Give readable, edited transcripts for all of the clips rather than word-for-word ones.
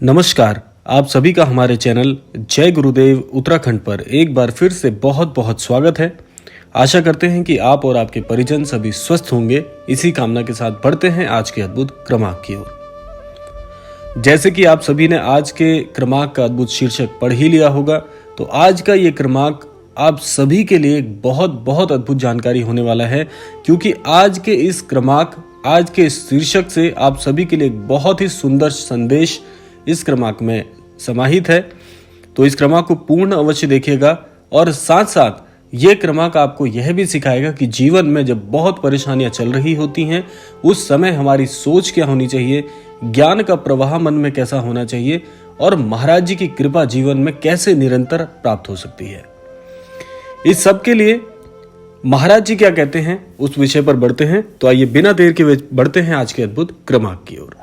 नमस्कार। आप सभी का हमारे चैनल जय गुरुदेव उत्तराखंड पर एक बार फिर से बहुत बहुत स्वागत है। आशा करते हैं कि आप और आपके परिजन सभी स्वस्थ होंगे। इसी कामना के साथ बढ़ते हैं आज के अद्भुत क्रमांक की ओर। जैसे कि आप सभी ने आज के क्रमांक का अद्भुत शीर्षक पढ़ ही लिया होगा, तो आज का ये क्रमांक आप सभी के लिए एक बहुत बहुत अद्भुत जानकारी होने वाला है, क्योंकि आज के इस शीर्षक से आप सभी के लिए एक बहुत ही सुंदर संदेश इस क्रमांक में समाहित है। तो इस क्रमांक को पूर्ण अवश्य देखिएगा और साथ साथ ये क्रमांक आपको यह भी सिखाएगा कि जीवन में जब बहुत परेशानियां चल रही होती हैं, उस समय हमारी सोच क्या होनी चाहिए, ज्ञान का प्रवाह मन में कैसा होना चाहिए और महाराज जी की कृपा जीवन में कैसे निरंतर प्राप्त हो सकती है। इस सब के लिए महाराज जी क्या कहते हैं उस विषय पर बढ़ते हैं। तो आइए बिना देर के बढ़ते हैं आज के अद्भुत क्रमांक की ओर।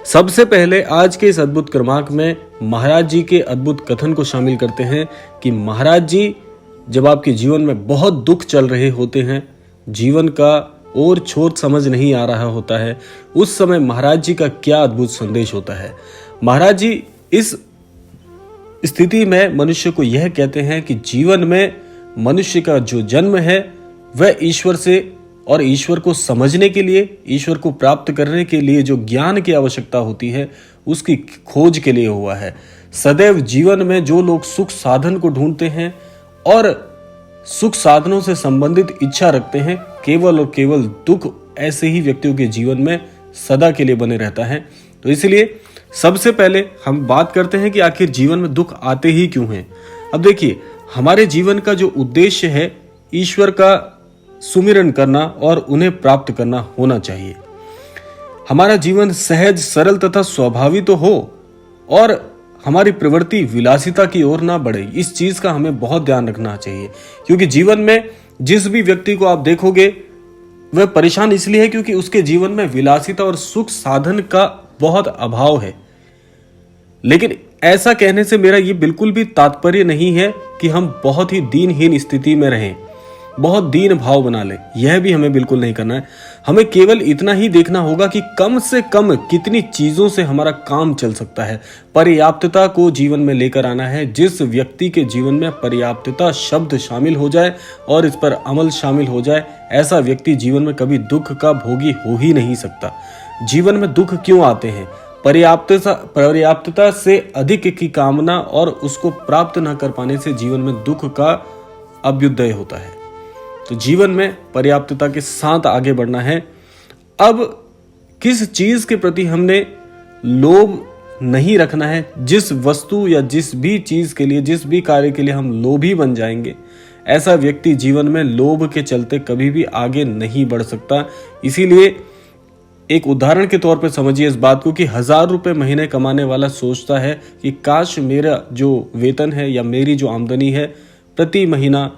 सबसे पहले आज के इस अद्भुत क्रमांक में महाराज जी के अद्भुत कथन को शामिल करते हैं कि महाराज जी जब आपके जीवन में बहुत दुख चल रहे होते हैं, जीवन का और छोर समझ नहीं आ रहा होता है, उस समय महाराज जी का क्या अद्भुत संदेश होता है। महाराज जी इस स्थिति में मनुष्य को यह कहते हैं कि जीवन में मनुष्य का जो जन्म है वह ईश्वर से और ईश्वर को समझने के लिए, ईश्वर को प्राप्त करने के लिए जो ज्ञान की आवश्यकता होती है उसकी खोज के लिए हुआ है। सदैव जीवन में जो लोग सुख साधन को ढूंढते हैं और सुख साधनों से संबंधित इच्छा रखते हैं, केवल और केवल दुख ऐसे ही व्यक्तियों के जीवन में सदा के लिए बने रहता है। तो इसलिए सबसे पहले हम बात करते हैं कि आखिर जीवन में दुख आते ही क्यों हैं। अब देखिए, हमारे जीवन का जो उद्देश्य है ईश्वर का सुमिरन करना और उन्हें प्राप्त करना होना चाहिए। हमारा जीवन सहज, सरल तथा स्वाभाविक तो हो और हमारी प्रवृत्ति विलासिता की ओर ना बढ़े। इस चीज का हमें बहुत ध्यान रखना चाहिए, क्योंकि जीवन में जिस भी व्यक्ति को आप देखोगे वह परेशान इसलिए है क्योंकि उसके जीवन में विलासिता और सुख साधन का बहुत अभाव है। लेकिन ऐसा कहने से मेरा ये बिल्कुल भी तात्पर्य नहीं है कि हम बहुत ही दीनहीन स्थिति में रहें, बहुत दीन भाव बना ले, यह भी हमें बिल्कुल नहीं करना है। हमें केवल इतना ही देखना होगा कि कम से कम कितनी चीजों से हमारा काम चल सकता है। पर्याप्तता को जीवन में लेकर आना है। जिस व्यक्ति के जीवन में पर्याप्तता शब्द शामिल हो जाए और इस पर अमल शामिल हो जाए, ऐसा व्यक्ति जीवन में कभी दुख का भोगी हो ही नहीं सकता। जीवन में दुख क्यों आते हैं? पर्याप्तता से अधिक की कामना और उसको प्राप्त न कर पाने से जीवन में दुख का अभ्युदय होता है। तो जीवन में पर्याप्तता के साथ आगे बढ़ना है। अब किस चीज के प्रति हमने लोभ नहीं रखना है। जिस वस्तु या जिस भी चीज के लिए, जिस भी कार्य के लिए हम लोभी बन जाएंगे, ऐसा व्यक्ति जीवन में लोभ के चलते कभी भी आगे नहीं बढ़ सकता। इसीलिए एक उदाहरण के तौर पर समझिए इस बात को कि 1000 रुपए महीने कमाने वाला सोचता है कि काश मेरा जो वेतन है या मेरी जो आमदनी है प्रति महीना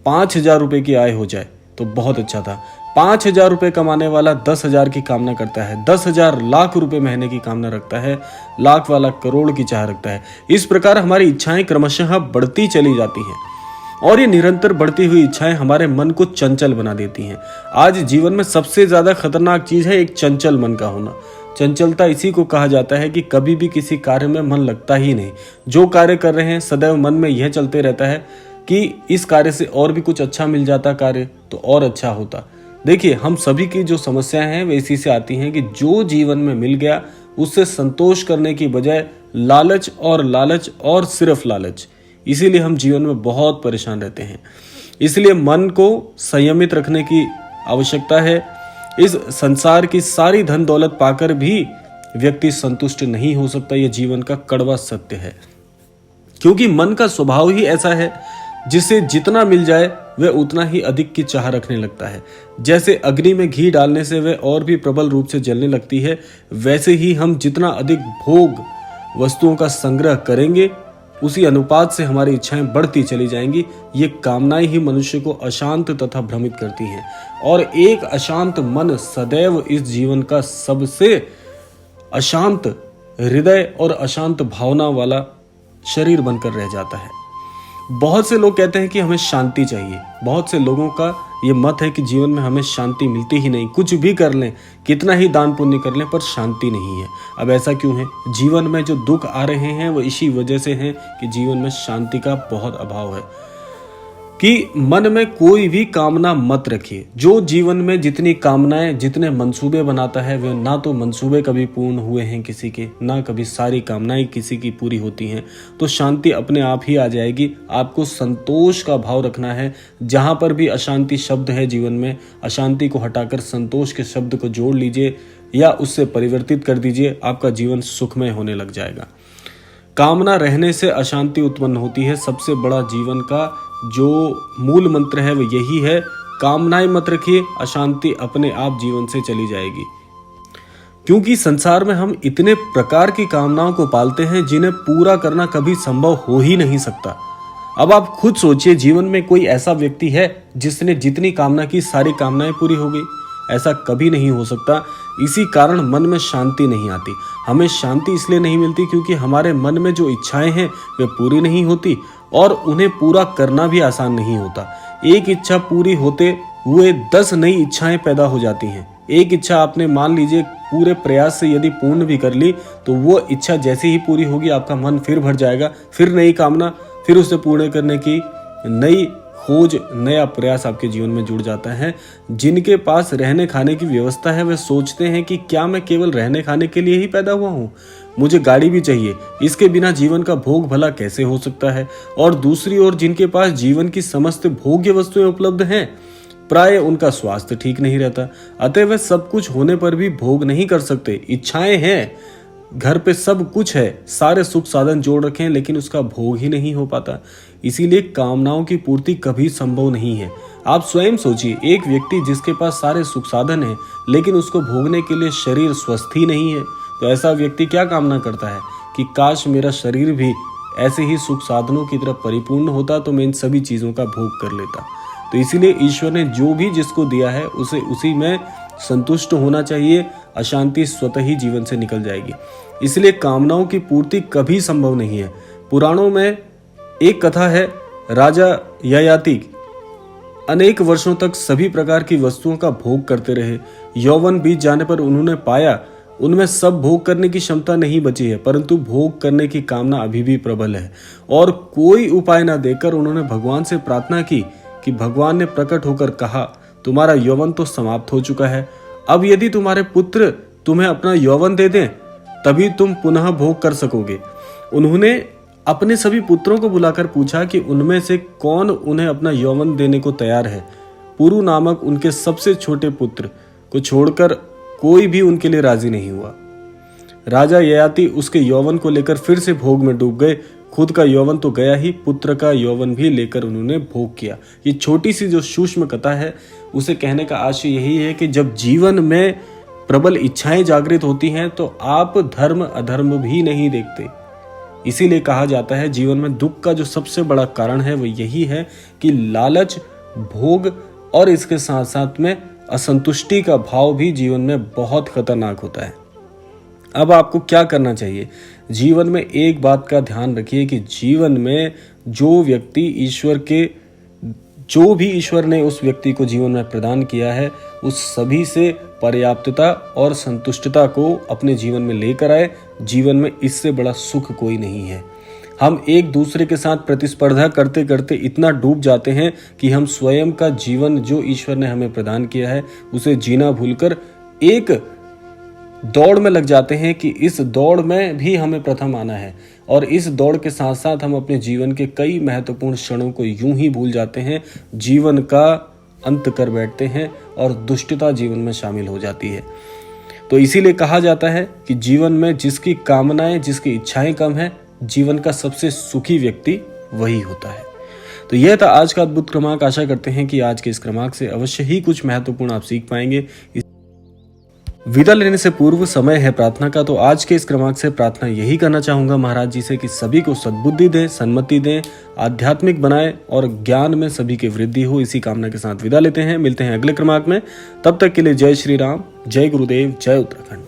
5000 रुपए की आय हो जाए तो बहुत अच्छा था। 5000 रुपए कमाने वाला 10,000 की कामना करता है, 10,000 लाख रुपए महीने की कामना रखता है, लाख वाला करोड़ की चाह रखता है। इस प्रकार हमारी इच्छाएं क्रमशः बढ़ती चली जाती हैं और ये निरंतर बढ़ती हुई इच्छाएं हमारे मन को चंचल बना देती हैं। आज जीवन में सबसे ज्यादा खतरनाक चीज है एक चंचल मन का होना। चंचलता इसी को कहा जाता है कि कभी भी किसी कार्य में मन लगता ही नहीं। जो कार्य कर रहे हैं सदैव मन में यह चलते रहता है कि इस कार्य से और भी कुछ अच्छा मिल जाता कार्य तो और अच्छा होता। देखिए, हम सभी की जो समस्याएं हैं वे इसी से आती हैं कि जो जीवन में मिल गया उससे संतोष करने की बजाय लालच और सिर्फ लालच। इसीलिए हम जीवन में बहुत परेशान रहते हैं। इसलिए मन को संयमित रखने की आवश्यकता है। इस संसार की सारी धन दौलत पाकर भी व्यक्ति संतुष्ट नहीं हो सकता। यह जीवन का कड़वा सत्य है, क्योंकि मन का स्वभाव ही ऐसा है जिसे जितना मिल जाए वह उतना ही अधिक की चाह रखने लगता है। जैसे अग्नि में घी डालने से वह और भी प्रबल रूप से जलने लगती है, वैसे ही हम जितना अधिक भोग वस्तुओं का संग्रह करेंगे उसी अनुपात से हमारी इच्छाएं बढ़ती चली जाएंगी। ये कामनाएं ही मनुष्य को अशांत तथा भ्रमित करती हैं और एक अशांत मन सदैव इस जीवन का सबसे अशांत हृदय और अशांत भावना वाला शरीर बनकर रह जाता है। बहुत से लोग कहते हैं कि हमें शांति चाहिए। बहुत से लोगों का ये मत है कि जीवन में हमें शांति मिलती ही नहीं, कुछ भी कर लें, कितना ही दान पुण्य कर लें, पर शांति नहीं है। अब ऐसा क्यों है? जीवन में जो दुख आ रहे हैं वो इसी वजह से हैं कि जीवन में शांति का बहुत अभाव है। कि मन में कोई भी कामना मत रखिए। जो जीवन में जितनी कामनाएं, जितने मंसूबे बनाता है, वे ना तो मंसूबे कभी पूर्ण हुए हैं किसी के, ना कभी सारी कामनाएं किसी की पूरी होती हैं। तो शांति अपने आप ही आ जाएगी। आपको संतोष का भाव रखना है। जहां पर भी अशांति शब्द है जीवन में, अशांति को हटाकर संतोष के शब्द को जोड़ लीजिए या उससे परिवर्तित कर दीजिए, आपका जीवन सुखमय होने लग जाएगा। कामना रहने से अशांति उत्पन्न होती है। सबसे बड़ा जीवन का जो मूल मंत्र है वो यही है, कामनाएं मत रखिए, अशांति अपने आप जीवन से चली जाएगी। क्योंकि संसार में हम इतने प्रकार की कामनाओं को पालते हैं जिन्हें पूरा करना कभी संभव हो ही नहीं सकता। अब आप खुद सोचिए, जीवन में कोई ऐसा व्यक्ति है जिसने जितनी कामना की सारी कामनाएं पूरी हो गई? ऐसा कभी नहीं हो सकता। इसी कारण मन में शांति नहीं आती। हमें शांति इसलिए नहीं मिलती क्योंकि हमारे मन में जो इच्छाएं हैं वे पूरी नहीं होती और उन्हें पूरा करना भी आसान नहीं होता। एक इच्छा पूरी होते हुए 10 नई इच्छाएं पैदा हो जाती हैं। एक इच्छा आपने मान लीजिए पूरे प्रयास से यदि पूर्ण भी कर ली तो वो इच्छा जैसे ही पूरी होगी आपका मन फिर भर जाएगा, फिर नई कामना, फिर उसे पूर्ण करने की नई खोज, नया प्रयास आपके जीवन में जुड़ जाता है। जिनके पास रहने खाने की व्यवस्था है वे सोचते हैं कि क्या मैं केवल रहने खाने के लिए ही पैदा हुआ हूँ? मुझे गाड़ी भी चाहिए, इसके बिना जीवन का भोग भला कैसे हो सकता है? और दूसरी ओर जिनके पास जीवन की समस्त भोग्य वस्तुएं उपलब्ध हैं, प्राय उनका स्वास्थ्य ठीक नहीं रहता, अतः वे सब कुछ होने पर भी भोग नहीं कर सकते। इच्छाएं हैं, घर पे सब कुछ है, सारे सुख साधन जोड़ रखे हैं, लेकिन उसका भोग ही नहीं हो पाता। इसीलिए कामनाओं की पूर्ति कभी संभव नहीं है। आप स्वयं सोचिए, एक व्यक्ति जिसके पास सारे सुख साधन हैं लेकिन उसको भोगने के लिए शरीर स्वस्थ ही नहीं है, तो ऐसा व्यक्ति क्या कामना करता है कि काश मेरा शरीर भी ऐसे ही सुख साधनों की तरफ परिपूर्ण होता तो मैं इन सभी चीजों का भोग कर लेता। तो इसीलिए ईश्वर ने जो भी जिसको दिया है उसे उसी में संतुष्ट होना चाहिए। अशांति स्वतः ही जीवन से निकल जाएगी। इसलिए कामनाओं की पूर्ति कभी संभव नहीं है। पुराणों में एक कथा है, राजा ययाति अनेक वर्षों तक सभी प्रकार की वस्तुओं का भोग करते रहे। यौवन बीत जाने पर उन्होंने पाया उनमें सब भोग करने की क्षमता नहीं बची है, परंतु भोग करने की कामना अभी भी प्रबल है। और कोई उपाय न देकर उन्होंने भगवान से प्रार्थना की कि भगवान ने प्रकट होकर कहा, तुम्हारा यौवन तो समाप्त हो चुका है, अब यदि तुम्हारे पुत्र तुम्हें अपना यौवन दे दें तभी तुम पुनः भोग कर सकोगे। उन्होंने अपने सभी पुत्रों को बुलाकर पूछा कि उनमें से कौन उन्हें अपना यौवन देने को तैयार है। पुरु नामक उनके सबसे छोटे पुत्र को छोड़कर कोई भी उनके लिए राजी नहीं हुआ। राजा ययाति उसके यौवन को लेकर फिर से भोग में डूब गए। खुद का यौवन तो गया ही, पुत्र का यौवन भी लेकर उन्होंने भोग किया। ये छोटी सी जो सूक्ष्म कथा है, उसे कहने का आशय यही है कि जब जीवन में प्रबल इच्छाएं जागृत होती हैं तो आप धर्म अधर्म भी नहीं देखते। इसीलिए कहा जाता है जीवन में दुख का जो सबसे बड़ा कारण है वो यही है कि लालच, भोग और इसके साथ साथ में असंतुष्टि का भाव भी जीवन में बहुत खतरनाक होता है। अब आपको क्या करना चाहिए? जीवन में एक बात का ध्यान रखिए कि जीवन में जो भी ईश्वर ने उस व्यक्ति को जीवन में प्रदान किया है, उस सभी से पर्याप्तता और संतुष्टता को अपने जीवन में लेकर आए। जीवन में इससे बड़ा सुख कोई नहीं है। हम एक दूसरे के साथ प्रतिस्पर्धा करते करते इतना डूब जाते हैं कि हम स्वयं का जीवन जो ईश्वर ने हमें प्रदान किया है उसे जीना भूलकर एक दौड़ में लग जाते हैं कि इस दौड़ में भी हमें प्रथम आना है, और इस दौड़ के साथ साथ हम अपने जीवन के कई महत्वपूर्ण क्षणों को यूं ही भूल जाते हैं, जीवन का अंत कर बैठते हैं और दुष्टता जीवन में शामिल हो जाती है। तो इसीलिए कहा जाता है कि जीवन में जिसकी कामनाएं, जिसकी इच्छाएं कम है, जीवन का सबसे सुखी व्यक्ति वही होता है। तो यह था आज का अद्भुत क्रमांक। आशा करते हैं कि आज के इस क्रमांक से अवश्य ही कुछ महत्वपूर्ण आप सीख पाएंगे। विदा लेने से पूर्व समय है प्रार्थना का, तो आज के इस क्रमांक से प्रार्थना यही करना चाहूंगा महाराज जी से कि सभी को सद्बुद्धि दें, सन्मति दें, आध्यात्मिक बनाएं और ज्ञान में सभी की वृद्धि हो। इसी कामना के साथ विदा लेते हैं। मिलते हैं अगले क्रमांक में। तब तक के लिए जय श्री राम, जय गुरुदेव, जय उत्तराखंड।